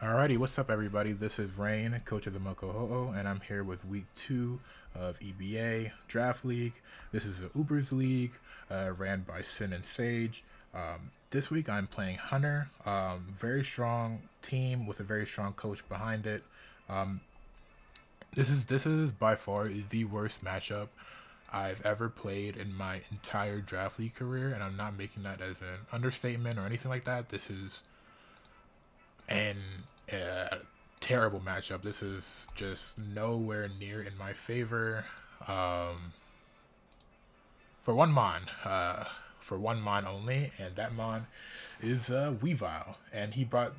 Alrighty, what's up, everybody? This is Rain, coach of the Mokoho'o, and I'm here with week 2 of EBA Draft League. This is the Ubers League, ran by Sin and Sage. This week I'm playing Hunter. Very strong team with a very strong coach behind it. This is by far the worst matchup I've ever played in my entire Draft League career, and I'm not making that as an understatement or anything like that. This is and terrible matchup. This is just nowhere near in my favor. For one mon only, and that mon is Weavile, and he brought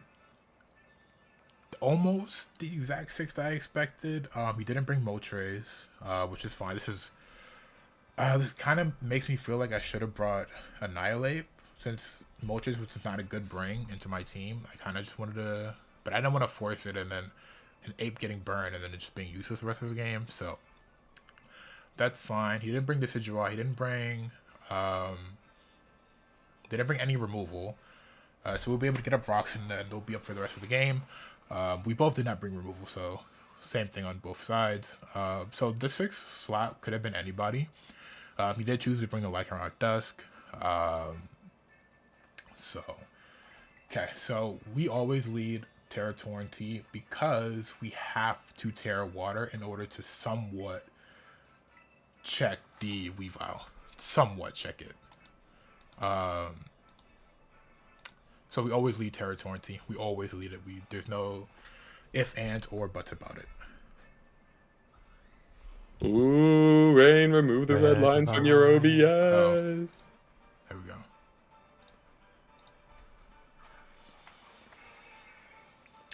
almost the exact 6 that I expected. He didn't bring Moltres, which is fine. This kind of makes me feel like I should have brought Annihilate, since Moltres was not a good bring into my team. I kind of just wanted to, but I didn't want to force it, and then an Ape getting burned, and then it just being useless the rest of the game. So that's fine. He didn't bring Decidueye. He didn't bring any removal. So we'll be able to get up rocks, and then they'll be up for the rest of the game. We both did not bring removal, so same thing on both sides. So the 6th slot could have been anybody. He did choose to bring the Lycanroc Dusk. So we always lead TERA Torrentee because we have to TERA Water in order to somewhat check the Weavile. Somewhat check it. So we always lead TERA Torrentee. We always lead it. There's no if, ands, or buts about it. Ooh, Rain, remove the red lines from your OBS. Oh, there we go.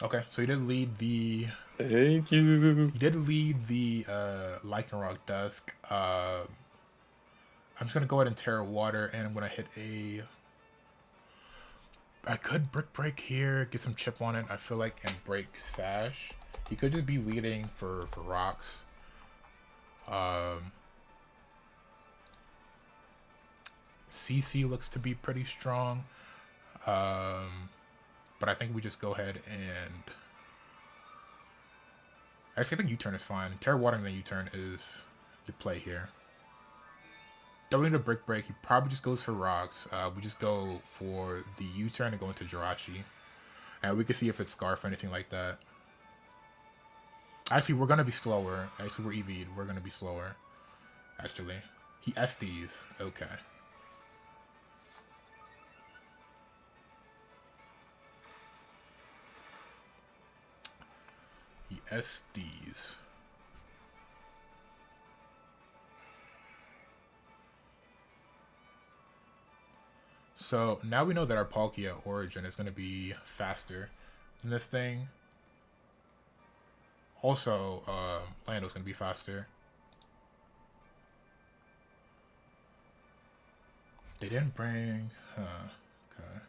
Okay, so he did lead the... Thank you. He did lead the Lycanroc Dusk. I'm just going to go ahead and TERA Water, and I'm going to hit a... I could Brick Break here, get some chip on it, I feel like, and break Sash. He could just be leading for rocks. CC looks to be pretty strong. But I think we just go ahead and... Actually, I think U-turn is fine. TERA Water and then U-turn is the play here. Don't need a Brick Break. He probably just goes for rocks. We just go for the U-turn and go into Jirachi. And we can see if it's Scarf or anything like that. Actually, we're going to be slower. Actually, we're EV'd. We're going to be slower. Actually. He SDs. Okay. He SDs. So now we know that our Palkia Origin is going to be faster than this thing. Also, Lando's going to be faster. They didn't bring... okay.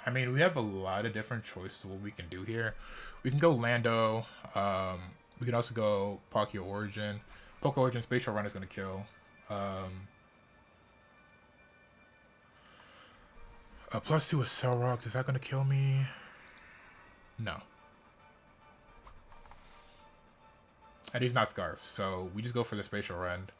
I mean, we have a lot of different choices of what we can do here. We can go Lando. We can also go Palkia Origin. Palkia Origin Spatial Run is going to kill. A +2 with Cell Rock. Is that going to kill me? No. And he's not Scarf, so we just go for the Spatial Run.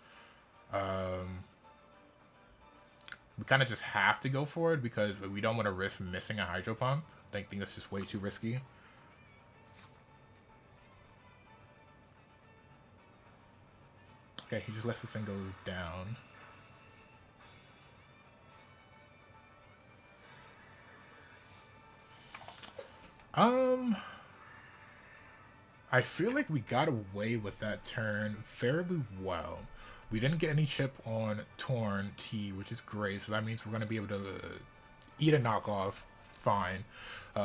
We kind of just have to go for it because we don't want to risk missing a Hydro Pump. I think that's just way too risky. Okay, he just lets this thing go down. I feel like we got away with that turn fairly well. We didn't get any chip on Torn T, which is great, so that means we're going to be able to eat a knockoff fine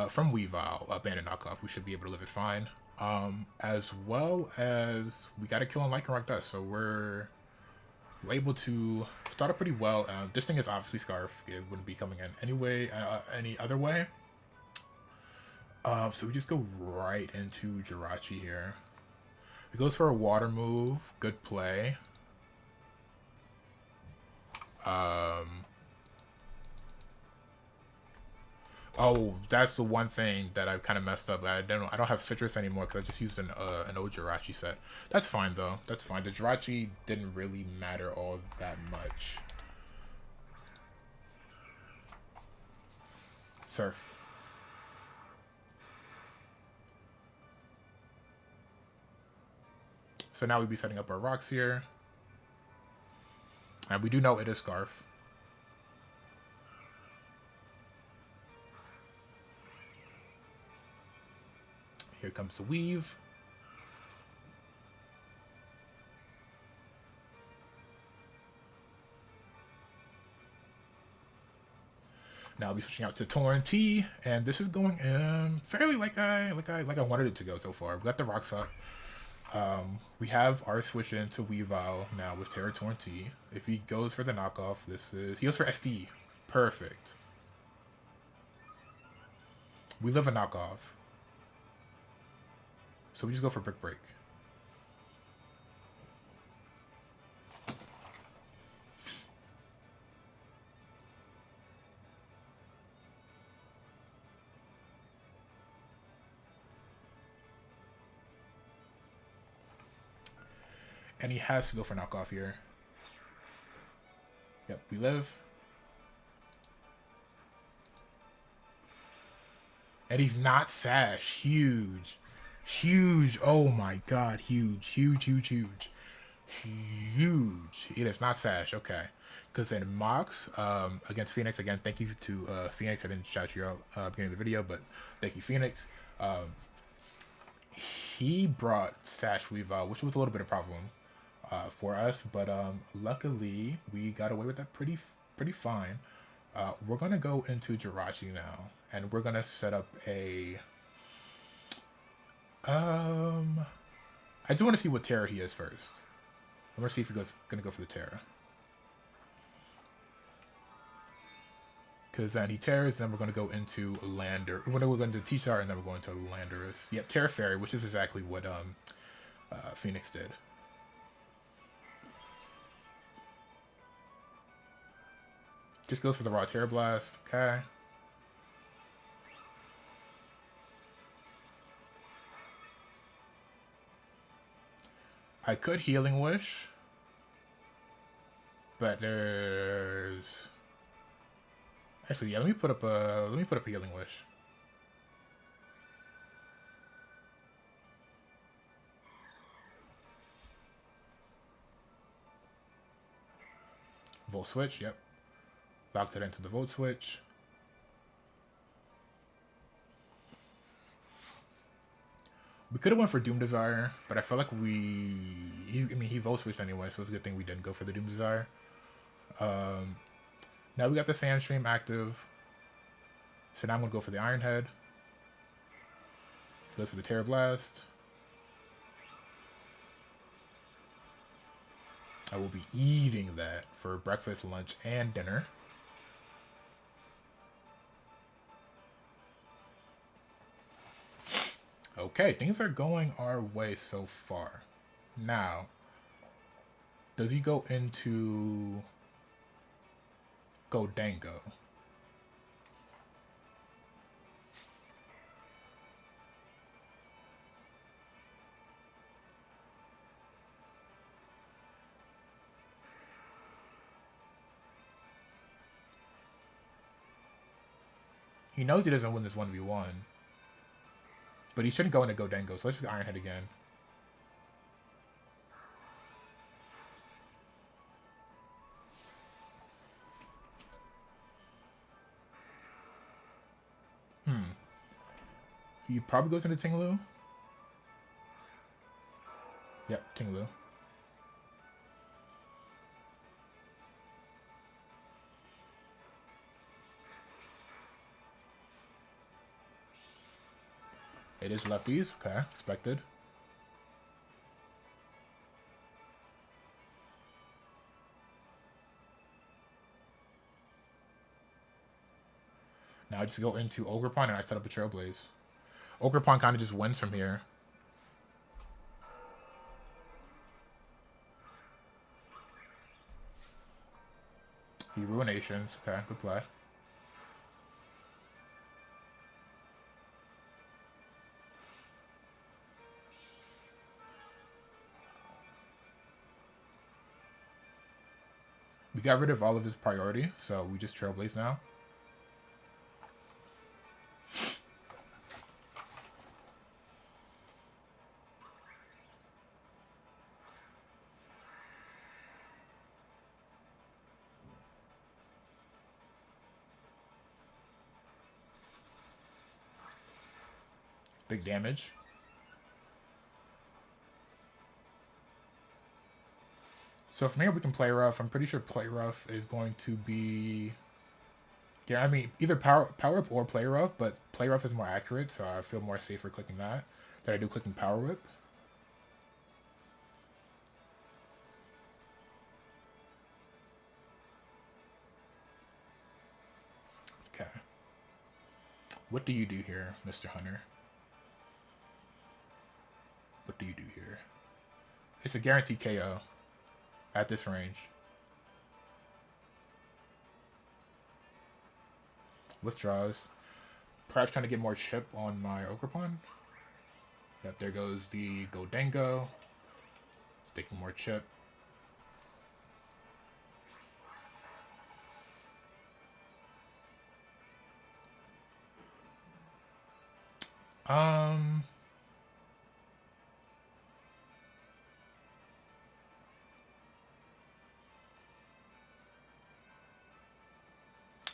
from Weavile, a bandit knockoff. We should be able to live it fine. As well as we got to kill on Lycanroc Dust, so we're able to start it pretty well. This thing is obviously Scarf. It wouldn't be coming in any other way. So we just go right into Jirachi here. He goes for a water move. Good play. Oh, that's the one thing that I've kind of messed up. I don't have citrus anymore because I just used an old Jirachi set. That's fine though. That's fine. The Jirachi didn't really matter all that much. Surf. So now we'd be setting up our rocks here. And we do know it is Scarf. Here comes the weave. Now I'll be switching out to Torn T, and this is going fairly like I wanted it to go so far. We got the rocks up. We have our switch into Weavile now with TERA Torn T. If he goes for the knockoff, he goes for SD. Perfect. We live a knockoff. So we just go for Brick Break. And he has to go for knockoff here. Yep, we live. And he's not Sash. Huge. Huge. Oh my god. Huge. Huge, huge, huge. Huge. It is not Sash. Okay. Because in Mox, against Phoenix, again, thank you to Phoenix. I didn't shout you out beginning of the video, but thank you, Phoenix. He brought Sash Weavile, which was a little bit of a problem for us, but luckily we got away with that pretty fine. We're gonna go into Jirachi now, and we're gonna set up a. I just want to see what Terra he is first. I'm gonna see if gonna go for the Terra. Because then he tears, then we're going to go into Lander. We're going to T-Star, and then we're going to Landorus. Yep, Terra Fairy, which is exactly what Phoenix did. Just goes for the raw Terra Blast. Okay. I could Healing Wish, but there's. Actually, yeah. Let me put up a Healing Wish. Volt Switch. Yep. Locked it into the Volt Switch. We could have went for Doom Desire, but I feel like he Volt Switched anyway, so it's a good thing we didn't go for the Doom Desire. Now we got the Sandstream active. So now I'm going to go for the Iron Head. Goes for the Terra Blast. I will be eating that for breakfast, lunch, and dinner. Okay, things are going our way so far. Now, does he go into Gholdengo? He knows he doesn't win this 1v1. But he shouldn't go into Gholdengo, so let's just Iron Head again. He probably goes into Tinglu. Yep, Tinglu. It is lefties. Okay, expected. Now I just go into Ogerpon and I set up a Trailblaze. Ogerpon kind of just wins from here. He Ruinations. Okay, good play. We got rid of all of his priority, so we just Trailblaze now. Big damage. So from here we can play rough. I'm pretty sure play rough is going to be... Yeah, I mean, either power whip or play rough, but play rough is more accurate, so I feel more safer clicking that than I do clicking power whip. Okay. What do you do here, Mr. Hunter? What do you do here? It's a guaranteed KO at this range. Withdraws. Perhaps trying to get more chip on my Ogerpon. Yep, there goes the Godengo. Taking more chip.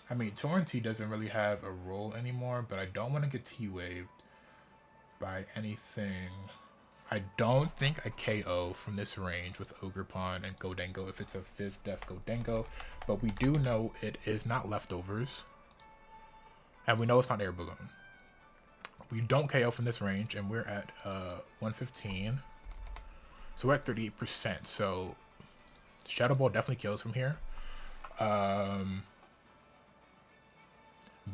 I mean, Torrentee doesn't really have a role anymore, but I don't want to get T-waved by anything. I don't think I KO from this range with Ogerpon and Godengo if it's a Fizz Def Godengo, but we do know it is not leftovers, and we know it's not Air Balloon. We don't KO from this range, and we're at 115, so we're at 38%, so Shadow Ball definitely kills from here.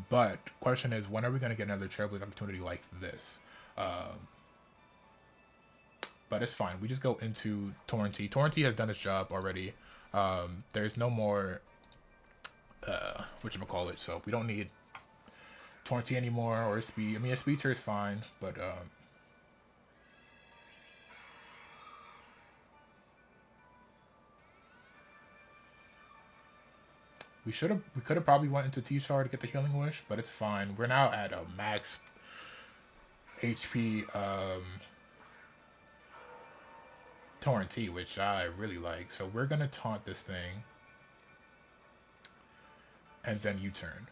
But question is, when are we going to get another Trailblaze opportunity like this? But it's fine. We just go into Torrentee. Torrentee has done its job already. There's no more whatchamacallit, so we don't need Torrentee anymore or speed. I mean, a speed tier is fine, but we could have probably went into T-Char to get the Healing Wish, but it's fine. We're now at a max HP Torrentee, which I really like. So we're gonna taunt this thing, and then U-turn.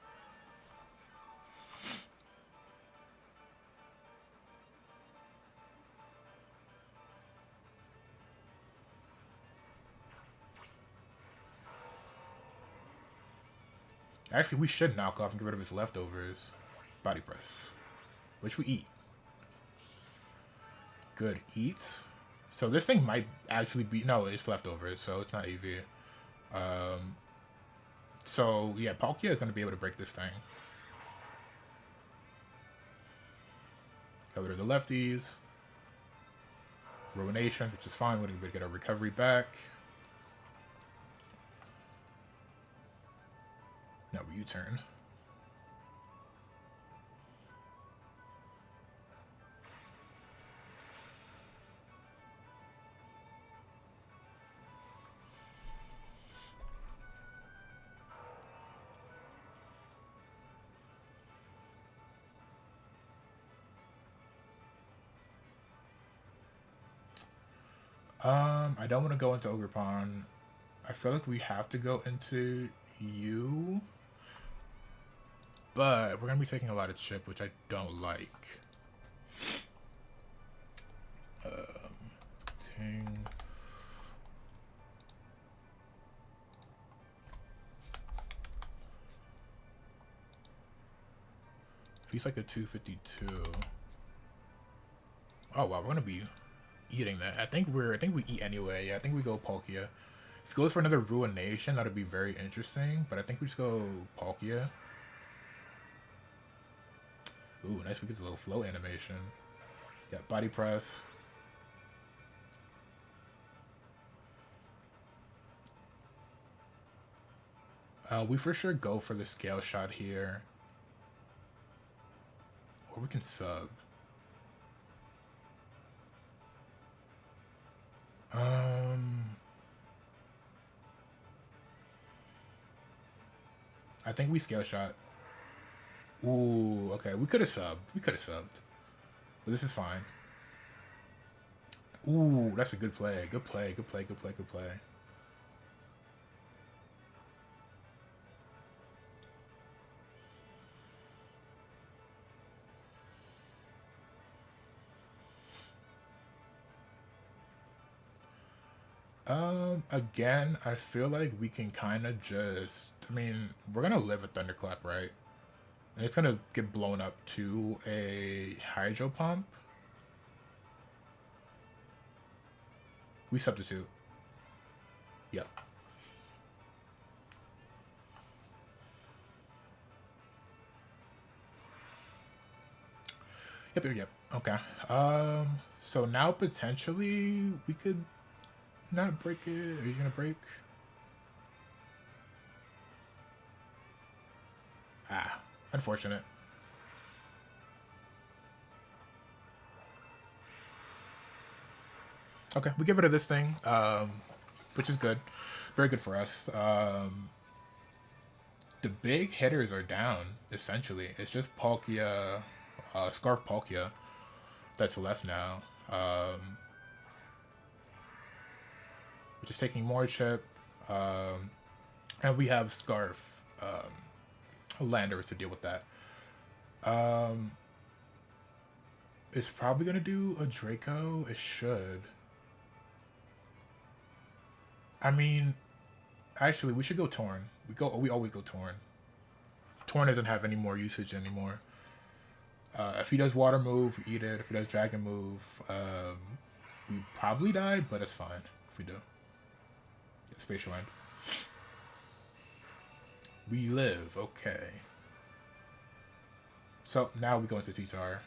Actually, we should knock off and get rid of his leftovers. Body press, which we eat. Good, eats. So this thing might actually be... No, it's leftovers, so it's not EV. So, yeah, Palkia is going to be able to break this thing. Got rid of the lefties. Ruinations, which is fine. We're going to get our recovery back. Now we U-turn. I don't want to go into Ogerpon. I feel like we have to go into you. But we're going to be taking a lot of chip, which I don't like. Ting. He's like a 252. Oh wow, we're gonna be eating that. I think we eat anyway. Yeah, I think we go Palkia. If he goes for another Ruination, that'd be very interesting. But I think we just go Palkia. Ooh, nice. We get a little flow animation. Yeah, body press. We for sure go for the scale shot here. Or we can sub. I think we scale shot. Ooh, okay. We could have subbed. We could have subbed. But this is fine. Ooh, that's a good play. Good play. Good play. Good play. Good play. Again, I feel like we can kind of just. I mean, we're gonna live a thunderclap, right? And it's gonna get blown up to a hydro pump. We substitute. Yep. Yep. Okay. So now potentially we could not break it. Are you gonna break? Ah, unfortunate. Okay, we get rid of this thing, which is good. Very good for us. The big hitters are down, essentially. It's just Palkia, Scarf Palkia that's left now. Which is taking more chip. And we have Scarf Landers to deal with that. It's probably going to do a Draco. It should. I mean, actually, we should go Torn. We always go Torn. Torn doesn't have any more usage anymore. If he does Water move, we eat it. If he does Dragon move, we probably die, but it's fine if we do. Spatial End. We live, okay. So now we go into T-Tar.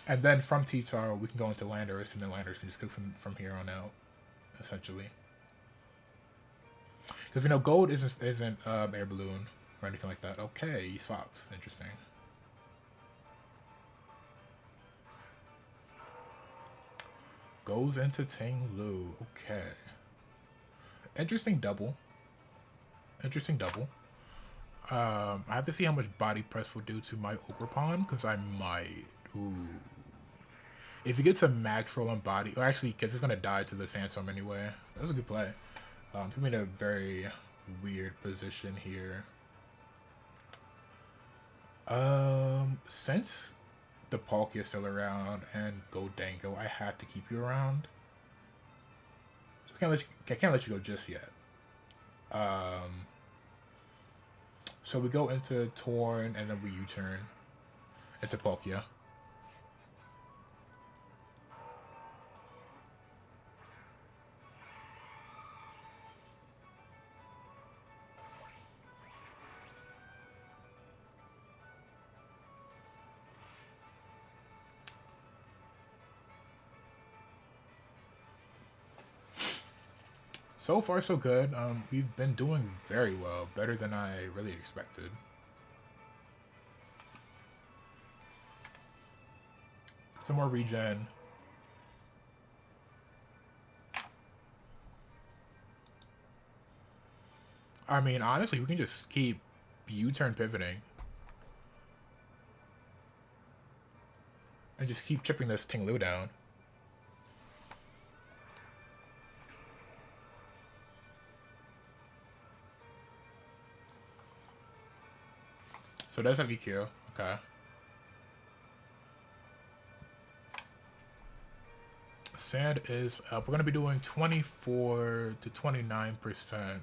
And then from T-Tar, we can go into Landorus, and then Landorus can just go from here on out, essentially. Because we know Gold isn't Air Balloon or anything like that. Okay, he swaps. Interesting. Goes into Ting Lu. Okay. Interesting double. Interesting double. I have to see how much body press will do to my Ogerpon, because I might. Ooh. If he gets a max roll on body, or actually, because it's gonna die to the Sandstorm anyway. That was a good play. Put me in a very weird position here. Since the Palkia is still around and Goldango, I have to keep you around. So I can't let you go just yet. So we go into Torn and then we U-turn into Palkia. So far, so good. We've been doing very well, better than I really expected. Some more regen. I mean, honestly, we can just keep U-turn pivoting. And just keep chipping this Ting Lu down. So it does have EQ. Okay. Sand is up. We're going to be doing 24 to 29%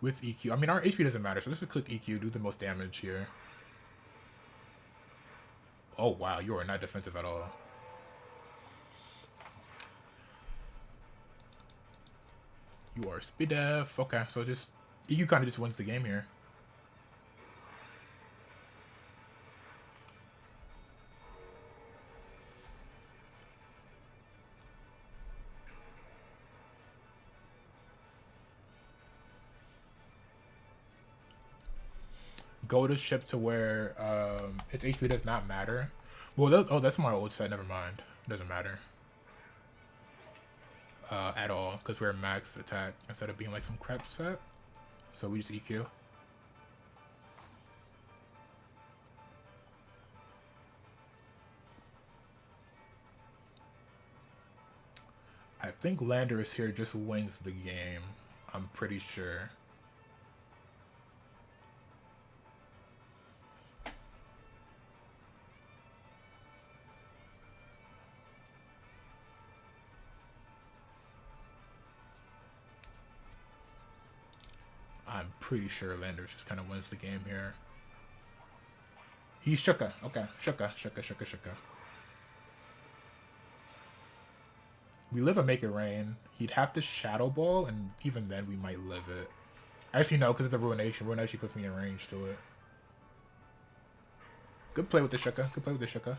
with EQ. I mean, our HP doesn't matter, so let's just click EQ, do the most damage here. Oh, wow. You are not defensive at all. You are speed def. Okay, so just EQ kind of just wins the game here. Go to ship to where its HP does not matter. Well, oh, that's my old set. Never mind. It doesn't matter. at all because we're max attack instead of being like some crap set. So we just EQ. I think Landorus here just wins the game. I'm pretty sure. I'm pretty sure Landorus just kind of wins the game here. He's Shuka. Okay, Shuka. We live a Make It Rain. He'd have to Shadow Ball, and even then we might live it. Actually, no, because of the Ruination. Ruination puts me in range to it. Good play with the Shuka. Good play with the Shuka.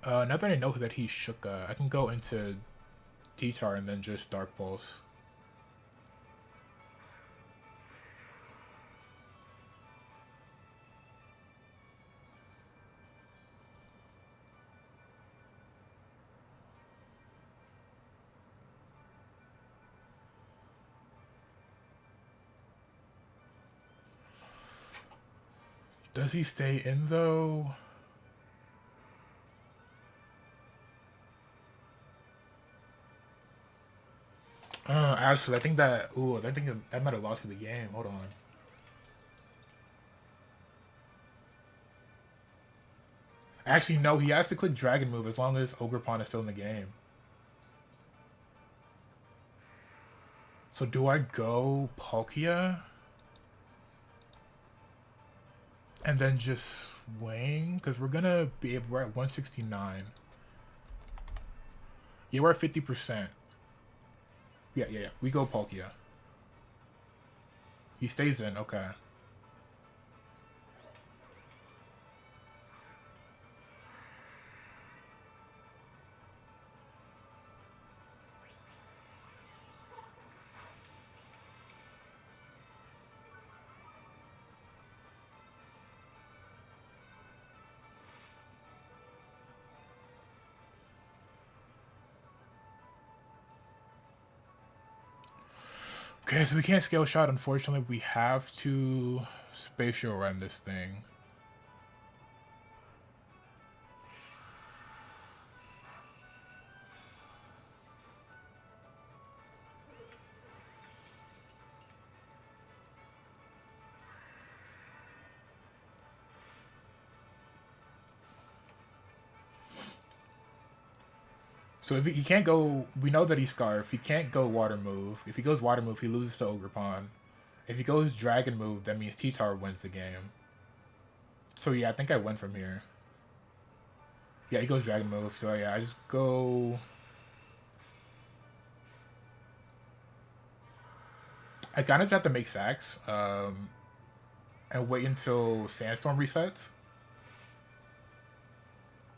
Now that I know that he's Shuka, I can go into TERA and then just Dark Pulse. Does he stay in though? Actually, I think that. Ooh, I think that might have lost me the game. Hold on. Actually, no. He has to click Dragon Move as long as Ogerpon is still in the game. So do I go Palkia? And then just swing? Because we're gonna be able. We're at 169. Yeah, we're at 50%. Yeah. We go Palkia. He stays in. Okay. Okay, so we can't scale shot, unfortunately. We have to spatial run this thing. So if he can't go, we know that he's Scarf. He can't go Water Move. If he goes Water Move, he loses to Ogerpon. If he goes Dragon Move, that means T-Tar wins the game. So yeah, I think I win from here. Yeah, he goes Dragon Move. So yeah, I just go. I kind of just have to make sacks and wait until Sandstorm resets.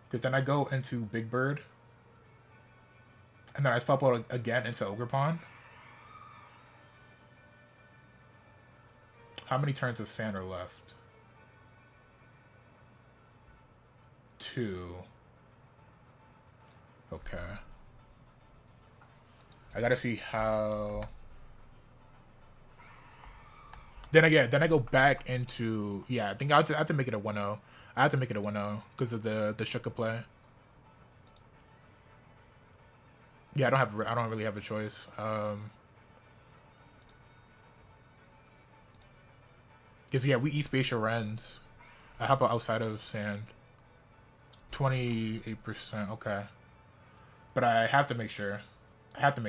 Because then I go into Big Bird. And then I swap out again into Ogerpon. How many turns of sand are left? 2. Okay. I gotta see how. Then I go back into. Yeah, I think I have to make it a 1-0. I have to make it a 1-0 because of the Shuka play. Yeah, I don't really have a choice. Because yeah, we eat spatial rends. How about outside of sand? 28%. Okay, but I have to make sure. I kind of have to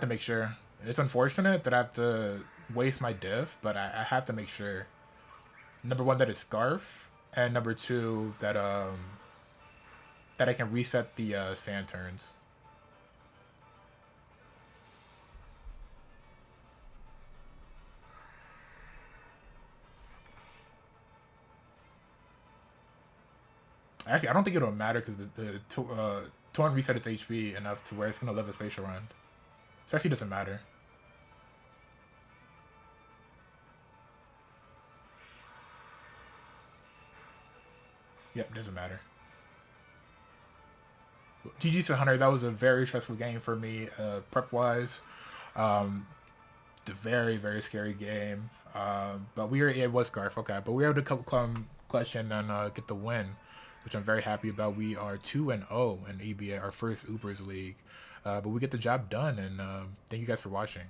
make sure. It's unfortunate that I have to waste my diff, but I have to make sure. Number 1, that it's Scarf, and number 2, that that I can reset the sand turns. Actually, I don't think it'll matter because the Torrent reset its HP enough to where it's gonna live a spatial round. So actually doesn't matter. Yep, doesn't matter. GG's to Hunter, that was a very stressful game for me, prep-wise. The very, very scary game. But it was Scarf, okay. But we were able to come clutch in and get the win, which I'm very happy about. We are 2-0 in EBA, our first Ubers League. But we get the job done, and thank you guys for watching.